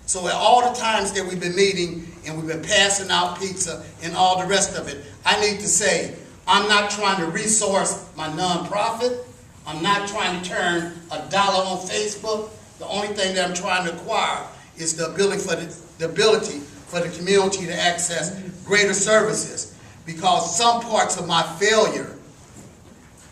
So at all the times that we've been meeting and we've been passing out pizza and all the rest of it, I need to say, I'm not trying to resource my nonprofit. I'm not trying to turn $1 on Facebook. The only thing that I'm trying to acquire is the ability for the community to access greater services. Because some parts of my failure,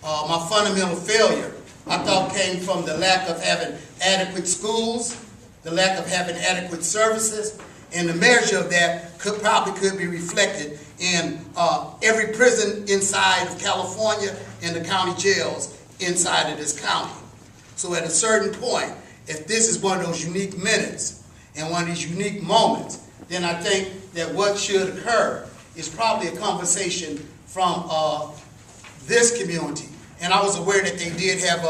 my fundamental failure, I thought came from the lack of having adequate schools, the lack of having adequate services, and the measure of that probably could be reflected in every prison inside of California and the county jails inside of this county. So at a certain point, if this is one of those unique minutes and one of these unique moments, then I think that what should occur is probably a conversation from this community. And I was aware that they did have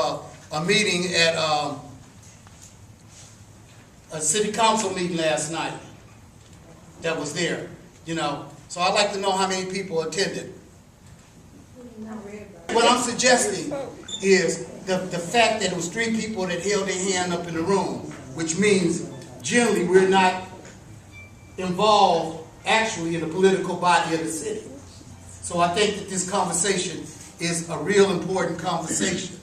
a meeting at a city council meeting last night that was there, you know. So I'd like to know how many people attended. What I'm suggesting is the fact that it was 3 people that held their hand up in the room, which means generally we're not involved actually in the political body of the city. So I think that this conversation is a real important conversation.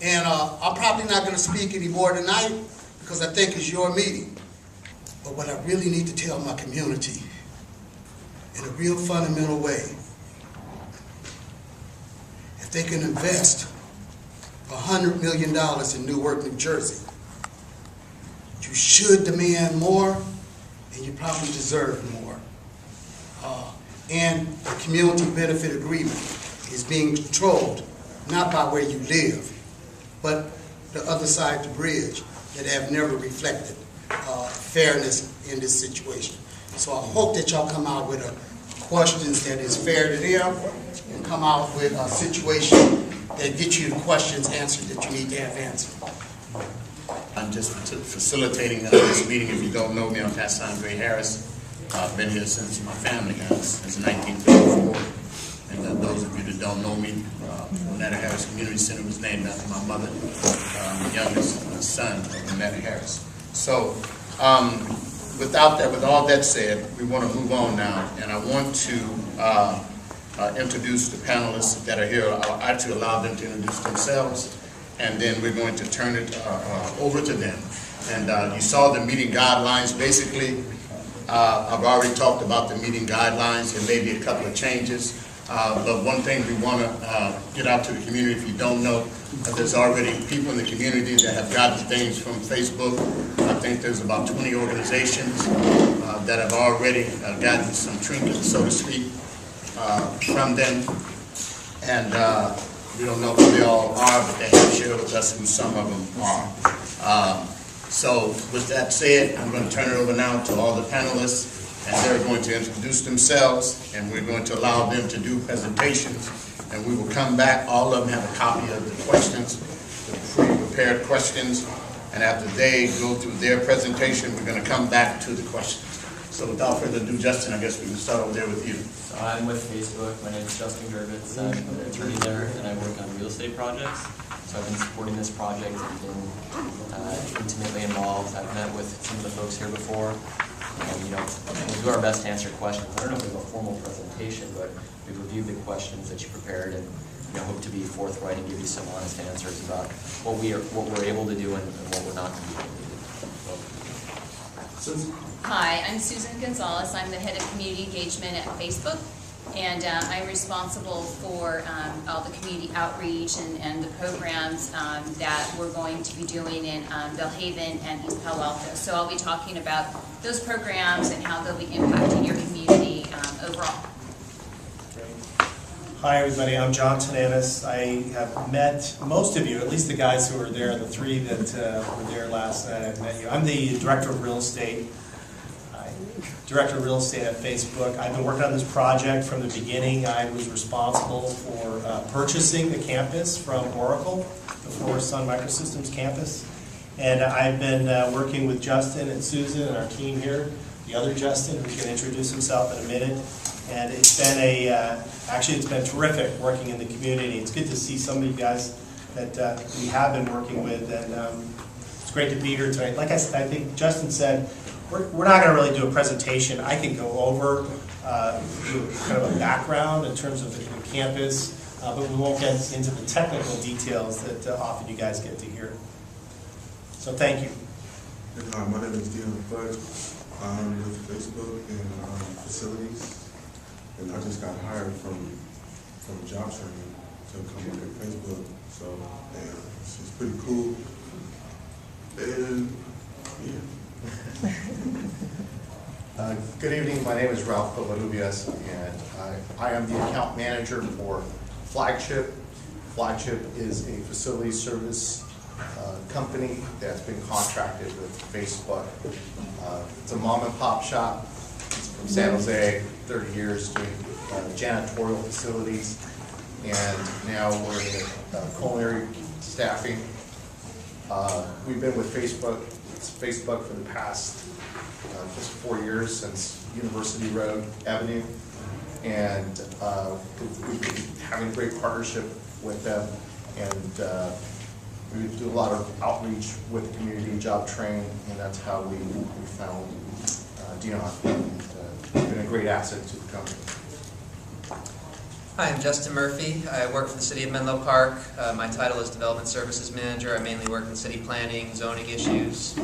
And I'm probably not going to speak anymore tonight because I think it's your meeting. But what I really need to tell my community in a real fundamental way, if they can invest $100 million in Newark, New Jersey, you should demand more, and you probably deserve more. And the community benefit agreement is being controlled not by where you live, but the other side of the bridge that have never reflected fairness in this situation. So I hope that y'all come out with questions that is fair to them and come out with a situation that gets you the questions answered that you need to have answered. I'm just facilitating this meeting. If you don't know me, I'm Pastor Andre Harris. I've been here since my family has, since 1954. And those of you that don't know me, Renetta Harris Community Center was named after my mother, the youngest son of Renetta Harris. So with all that said, we want to move on now, and I want to introduce the panelists that are here. I'll actually allow them to introduce themselves, and then we're going to turn it over to them. And you saw the meeting guidelines. Basically, I've already talked about the meeting guidelines. There may be a couple of changes. But one thing we want to get out to the community, if you don't know, there's already people in the community that have gotten things from Facebook. I think there's about 20 organizations that have already gotten some trinkets, so to speak, from them. And we don't know who they all are, but they have shared with us who some of them are. So with that said, I'm going to turn it over now to all the panelists. And they're going to introduce themselves, and we're going to allow them to do presentations. And we will come back. All of them have a copy of the questions, the pre-prepared questions. And after they go through their presentation, we're going to come back to the questions. So without further ado, Justin, I guess we can start over there with you. So I'm with Facebook. My name is Justin Gerbitz. I'm an attorney there, and I work on real estate projects. So I've been supporting this project and been intimately involved. I've met with some of the folks here before. And, you know, we'll do our best to answer questions. I don't know if we have a formal presentation, but we've reviewed the questions that you prepared and, you know, hope to be forthright and give you some honest answers about what we're able to do and what we're not going to be able to do. Susan. Hi, I'm Susan Gonzalez. I'm the head of community engagement at Facebook, and I'm responsible for all the community outreach and the programs that we're going to be doing in Belhaven and East Palo Alto. So I'll be talking about those programs and how they'll be impacting your community overall. Hi everybody, I'm John Tenavis. I have met most of you, at least the guys who were there, the 3 that were there last night. I've met you. I'm the Director of Real Estate. Director of Real Estate at Facebook. I've been working on this project from the beginning. I was responsible for purchasing the campus from Oracle, the former Sun Microsystems campus. And I've been working with Justin and Susan and our team here, the other Justin, who's going to introduce himself in a minute. And it's been actually it's been terrific working in the community. It's good to see some of you guys that we have been working with, and it's great to be here tonight. Like I said, I think Justin said, we're not going to really do a presentation. I can go over do kind of a background in terms of the campus, but we won't get into the technical details that often you guys get to hear. So thank you. Hi, my name is Dion Fudge. I'm with Facebook and facilities, and I just got hired from job training to come work at Facebook. So yeah, it's pretty cool. And yeah. Good evening, my name is Ralph Covarrubias, and I am the account manager for Flagship. Flagship is a facility service company that's been contracted with Facebook. It's a mom and pop shop. It's from San Jose, 30 years doing janitorial facilities, and now we're in culinary staffing. We've been with Facebook for the past just 4 years, since University Road Avenue, and we've been having a great partnership with them, and we do a lot of outreach with the community, job train, and that's how we found Dion, and been a great asset to the company. Hi, I'm Justin Murphy. I work for the City of Menlo Park. My title is Development Services Manager. I mainly work in city planning, zoning issues.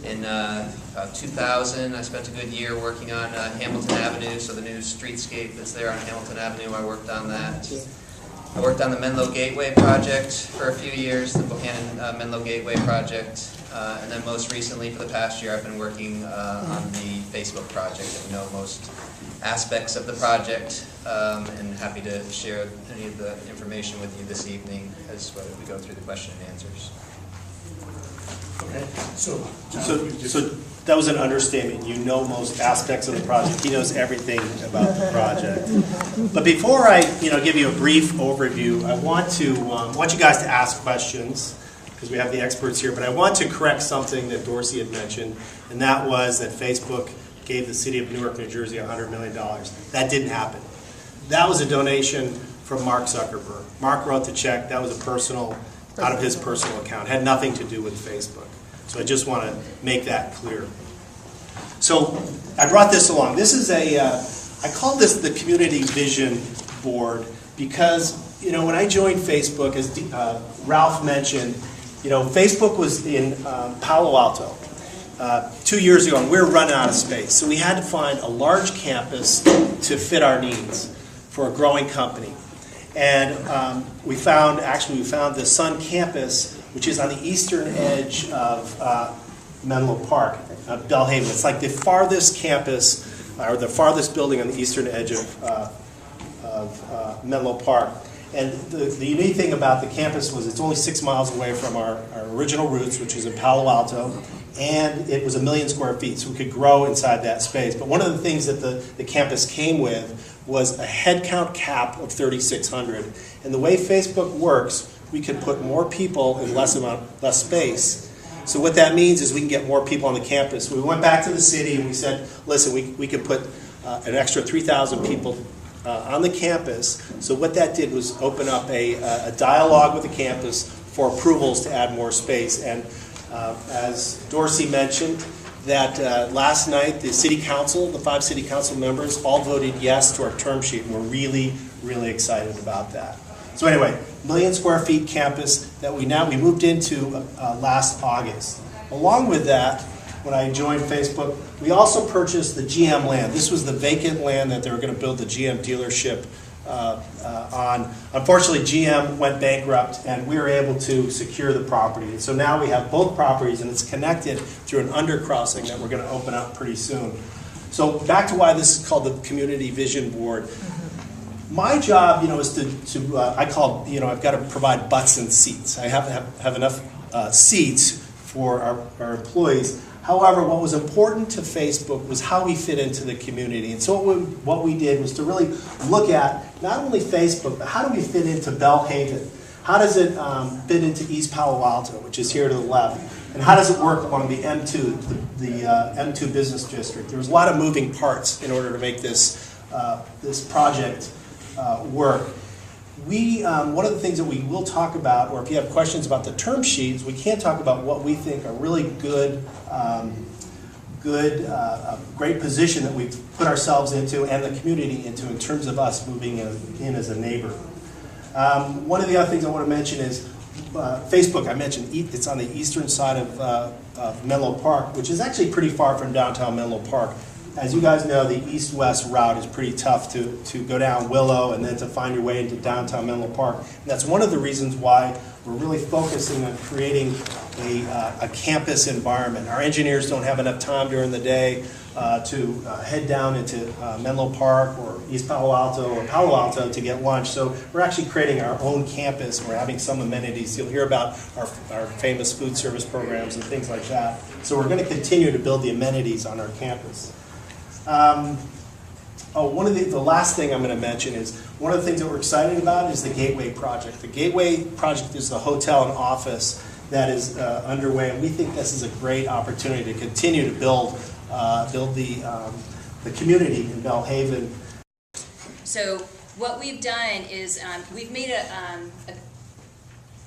In 2000, I spent a good year working on Hamilton Avenue, so the new streetscape that's there on Hamilton Avenue, I worked on that. I worked on the Menlo Gateway project for a few years, the Bohannon Menlo Gateway project, and then most recently, for the past year, I've been working on the Facebook project, and know most aspects of the project, and happy to share any of the information with you this evening as we go through the question and answers. Okay, so that was an understatement. You know most aspects of the project. He knows everything about the project. But before I, give you a brief overview, I want you guys to ask questions because we have the experts here. But I want to correct something that Dorsey had mentioned, and that was that Facebook gave the city of Newark, New Jersey, $100 million. That didn't happen. That was a donation from Mark Zuckerberg. Mark wrote the check. That was out of his personal account. It had nothing to do with Facebook. So I just want to make that clear. So I brought this along. This is I call this the Community Vision Board because, when I joined Facebook, as Ralph mentioned, Facebook was in Palo Alto 2 years ago, and we were running out of space. So we had to find a large campus to fit our needs for a growing company. And we found the Sun campus, which is on the eastern edge of Menlo Park, Belhaven. It's like the farthest campus, or the farthest building on the eastern edge of Menlo Park. And the unique thing about the campus was it's only 6 miles away from our original roots, which is in Palo Alto, and it was 1 million square feet, so we could grow inside that space. But one of the things that the campus came with was a headcount cap of 3,600. And the way Facebook works, we could put more people in less space. So what that means is we can get more people on the campus. We went back to the city and we said, listen, we could put an extra 3,000 people on the campus. So what that did was open up a dialogue with the campus for approvals to add more space. And as Dorsey mentioned, that last night the city council, the 5 city council members, all voted yes to our term sheet. And we're really, really excited about that. So anyway, 1 million square feet campus that we moved into last August. Along with that, when I joined Facebook, we also purchased the GM land. This was the vacant land that they were going to build the GM dealership on. Unfortunately, GM went bankrupt, and we were able to secure the property. And so now we have both properties, and it's connected through an undercrossing that we're going to open up pretty soon. So back to why this is called the Community Vision Board. My job, is to I've got to provide butts and seats. I have to have enough seats for our employees. However, what was important to Facebook was how we fit into the community. And so what we did was to really look at not only Facebook, but how do we fit into Belhaven? How does it fit into East Palo Alto, which is here to the left? And how does it work along the M2, the M2 business district? There was a lot of moving parts in order to make this project work. one of the things that we will talk about, or if you have questions about the term sheets, we can talk about what we think are really good, great position that we've put ourselves into and the community into in terms of us moving in as a neighbor. One of the other things I want to mention is Facebook. I mentioned it's on the eastern side of Menlo Park, which is actually pretty far from downtown Menlo Park. As you guys know, the east-west route is pretty tough to go down Willow and then to find your way into downtown Menlo Park. And that's one of the reasons why we're really focusing on creating a campus environment. Our engineers don't have enough time during the day to head down into Menlo Park or East Palo Alto or Palo Alto to get lunch. So we're actually creating our own campus. We're having some amenities. You'll hear about our famous food service programs and things like that. So we're going to continue to build the amenities on our campus. One of the last thing I'm going to mention is one of the things that we're excited about is the Gateway Project. The Gateway Project is the hotel and office that is underway, and we think this is a great opportunity to continue to build the community in Belhaven. So what we've done is we've made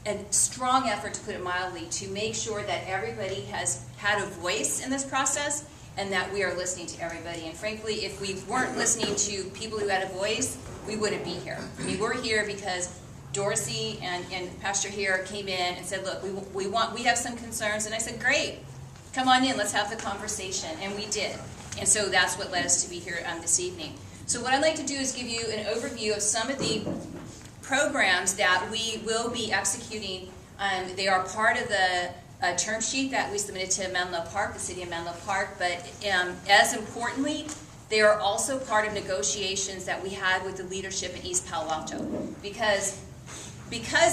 a strong effort, to put it mildly, to make sure that everybody has had a voice in this process and that we are listening to everybody. And frankly, if we weren't listening to people who had a voice, we wouldn't be here. I mean, we're here because Dorsey and Pastor here came in and said, look, we have some concerns. And I said, great, come on in, let's have the conversation. And we did. And so that's what led us to be here this evening. So what I'd like to do is give you an overview of some of the programs that we will be executing. They are part of the term sheet that we submitted to Menlo Park, the city of Menlo Park, but as importantly, they are also part of negotiations that we had with the leadership in East Palo Alto. Because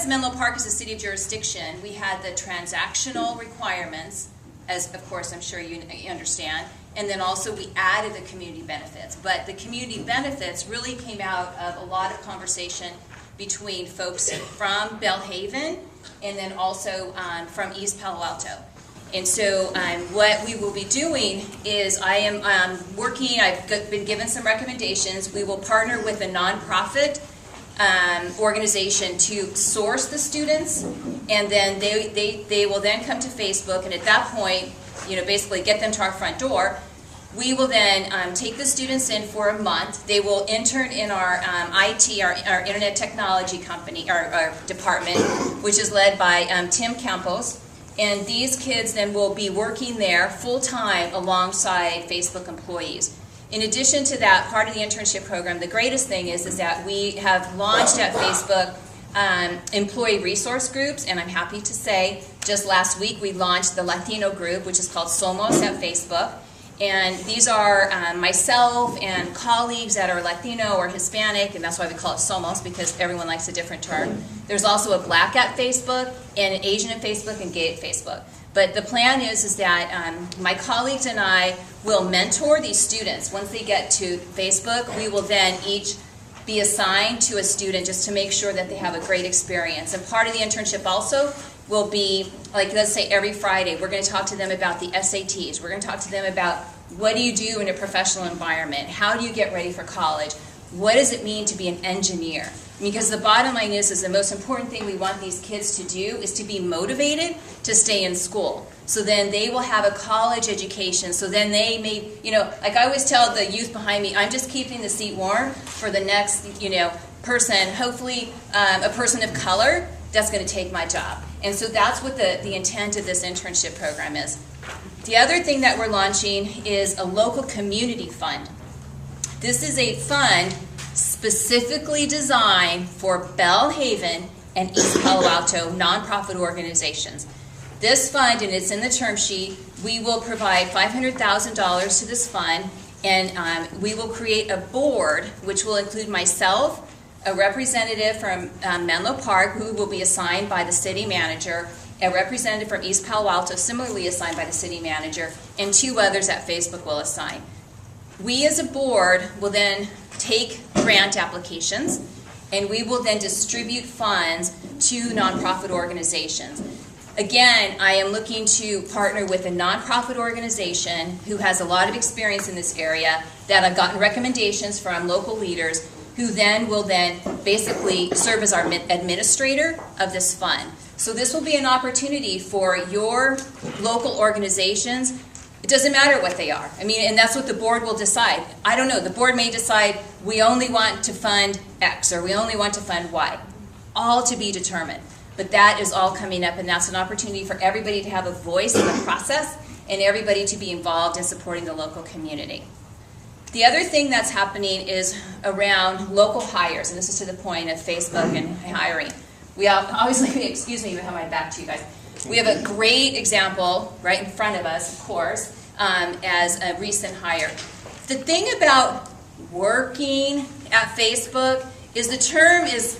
Menlo Park is a city of jurisdiction, we had the transactional requirements, as of course I'm sure you understand, and then also we added the community benefits. But the community benefits really came out of a lot of conversation between folks from Belhaven and then also from East Palo Alto. And so what we will be doing is I am working, I've been given some recommendations. We will partner with a nonprofit organization to source the students, and then they will then come to Facebook, and at that point, basically get them to our front door. We will then take the students in for a month. They will intern in our IT, our Internet Technology company, our department, which is led by Tim Campos. And these kids then will be working there full-time alongside Facebook employees. In addition to that, part of the internship program, the greatest thing is that we have launched at Facebook employee resource groups, and I'm happy to say just last week we launched the Latino group, which is called Somos at Facebook. And these are myself and colleagues that are Latino or Hispanic, and that's why we call it Somos, because everyone likes a different term. There's also a Black at Facebook, and an Asian at Facebook, and gay at Facebook. But the plan is that my colleagues and I will mentor these students. Once they get to Facebook, we will then each be assigned to a student just to make sure that they have a great experience. And part of the internship also will be, like, let's say every Friday, we're going to talk to them about the SATs. We're going to talk to them about what do you do in a professional environment? How do you get ready for college? What does it mean to be an engineer? Because the bottom line is the most important thing we want these kids to do is to be motivated to stay in school. So then they will have a college education. So then they may, like I always tell the youth behind me, I'm just keeping the seat warm for the next, person, hopefully a person of color that's going to take my job. And so that's what the intent of this internship program is. The other thing that we're launching is a local community fund. This is a fund specifically designed for Belhaven and East Palo Alto nonprofit organizations. This fund, and it's in the term sheet, we will provide $500,000 to this fund, and we will create a board which will include myself, a representative from Menlo Park, who will be assigned by the city manager, a representative from East Palo Alto, similarly assigned by the city manager, and 2 others that Facebook will assign. We as a board will then take grant applications, and we will then distribute funds to nonprofit organizations. Again, I am looking to partner with a nonprofit organization who has a lot of experience in this area, that I've gotten recommendations from local leaders. who then will basically serve as our administrator of this fund. So this will be an opportunity for your local organizations. It doesn't matter what they are. I mean, and that's what the board will decide. I don't know, the board may decide we only want to fund X or we only want to fund Y. All to be determined. But that is all coming up, and that's an opportunity for everybody to have a voice in the process and everybody to be involved in supporting the local community. The other thing that's happening is around local hires, and this is to the point of Facebook and hiring. We have, obviously, excuse me, I have my back to you guys. We have a great example right in front of us, of course, as a recent hire. The thing about working at Facebook is the term is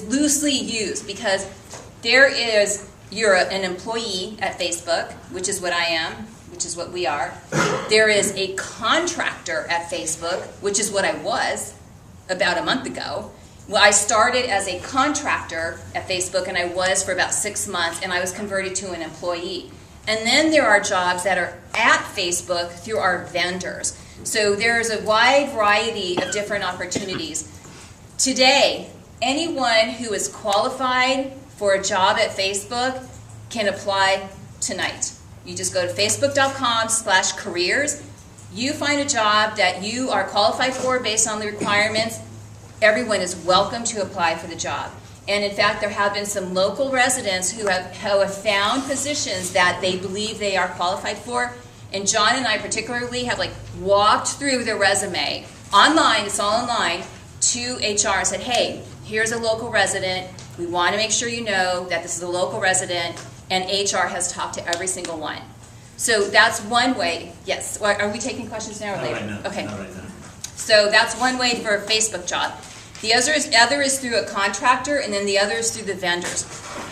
loosely used because you're an employee at Facebook, which is what I am, which is what we are. There is a contractor at Facebook, which is what I was about a month ago. Well, I started as a contractor at Facebook, and I was for about 6 months, and I was converted to an employee. And then there are jobs that are at Facebook through our vendors. So there's a wide variety of different opportunities. Today, anyone who is qualified for a job at Facebook can apply tonight. You just go to facebook.com/careers. You find a job that you are qualified for based on the requirements. Everyone is welcome to apply for the job. And in fact, there have been some local residents who have found positions that they believe they are qualified for. And John and I particularly have walked through their resume online, it's all online, to HR and said, hey, here's a local resident. We want to make sure you know that this is a local resident, and HR has talked to every single one. So that's one way. Yes. Are we taking questions now or later? Not right now. Okay. Not right now. So that's one way for a Facebook job. The other is through a contractor, and then the other is through the vendors.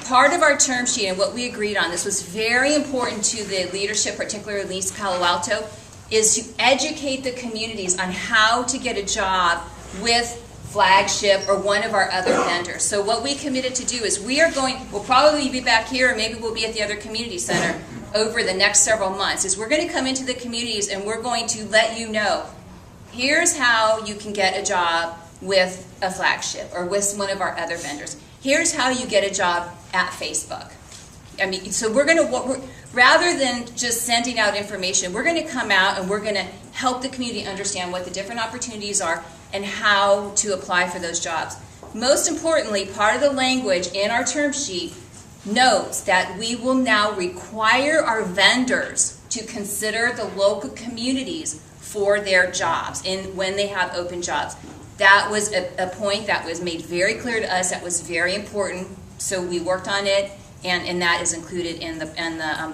Part of our term sheet and what we agreed on, this was very important to the leadership, particularly East Palo Alto, is to educate the communities on how to get a job with Flagship or one of our other vendors. So what we committed to do is we'll probably be back here, or maybe we'll be at the other community center over the next several months, is we're going to come into the communities and we're going to let you know, here's how you can get a job with a Flagship or with one of our other vendors. Here's how you get a job at Facebook. I mean, so rather than just sending out information, we're going to come out and we're going to help the community understand what the different opportunities are and how to apply for those jobs. Most importantly, part of the language in our term sheet notes that we will now require our vendors to consider the local communities for their jobs and when they have open jobs. That was a point that was made very clear to us. That was very important. So we worked on it, and that is included in the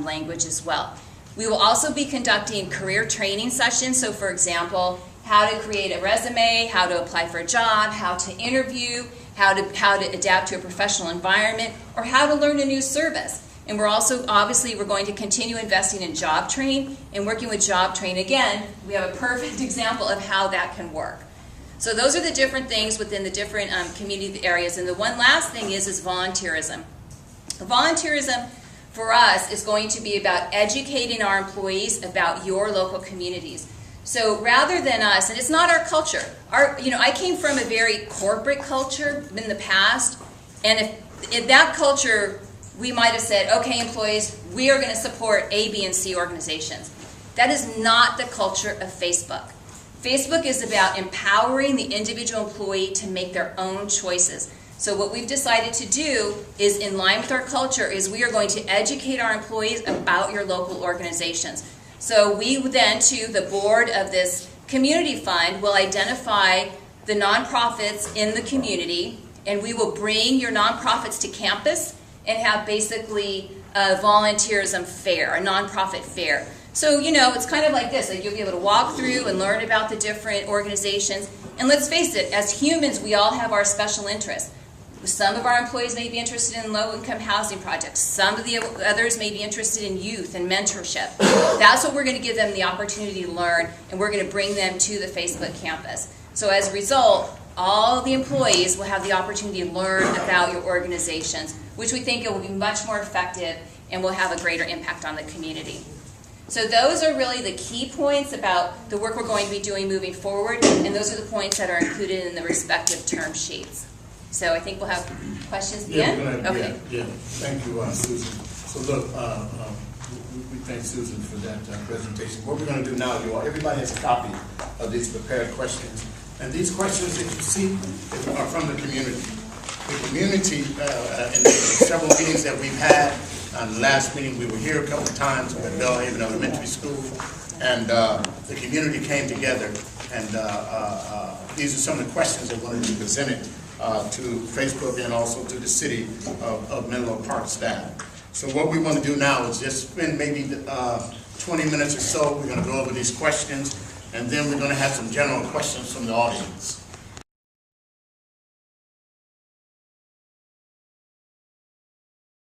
language as well. We will also be conducting career training sessions. So for example, how to create a resume, how to apply for a job, how to interview, how to adapt to a professional environment, or how to learn a new service. And we're also, obviously, we're going to continue investing in Job Train and working with Job Train. Again, we have a perfect example of how that can work. So those are the different things within the different community areas. And the one last thing is volunteerism. Volunteerism for us is going to be about educating our employees about your local communities. So rather than us, and it's not our culture. I came from a very corporate culture in the past, and if that culture, we might have said, okay, employees, we are going to support A, B, and C organizations. That is not the culture of Facebook. Facebook is about empowering the individual employee to make their own choices. So what we've decided to do is, in line with our culture, is we are going to educate our employees about your local organizations. So we then, to the board of this community fund, will identify the nonprofits in the community, and we will bring your nonprofits to campus and have basically a volunteerism fair, a nonprofit fair. So, it's kind of like this. You'll be able to walk through and learn about the different organizations. And let's face it, as humans, we all have our special interests. Some of our employees may be interested in low-income housing projects. Some of the others may be interested in youth and mentorship. That's what we're going to give them the opportunity to learn, and we're going to bring them to the Facebook campus. So as a result, all the employees will have the opportunity to learn about your organizations, which we think it will be much more effective and will have a greater impact on the community. So those are really the key points about the work we're going to be doing moving forward, and those are the points that are included in the respective term sheets. So I think we'll have questions at the Yeah, end? we're gonna, Okay. yeah. Thank you, Susan. So look, we thank Susan for that presentation. What we're gonna do now, everybody has a copy of these prepared questions. And these questions that you see are from the community. The community, in the several meetings that we've had, the last meeting, we were here a couple of times at Bellhaven Elementary School, and the community came together, and these are some of the questions that wanted to be presented to Facebook and also to the city of Menlo Park staff. So what we want to do now is just spend maybe 20 minutes or so. We're going to go over these questions, and then we're going to have some general questions from the audience.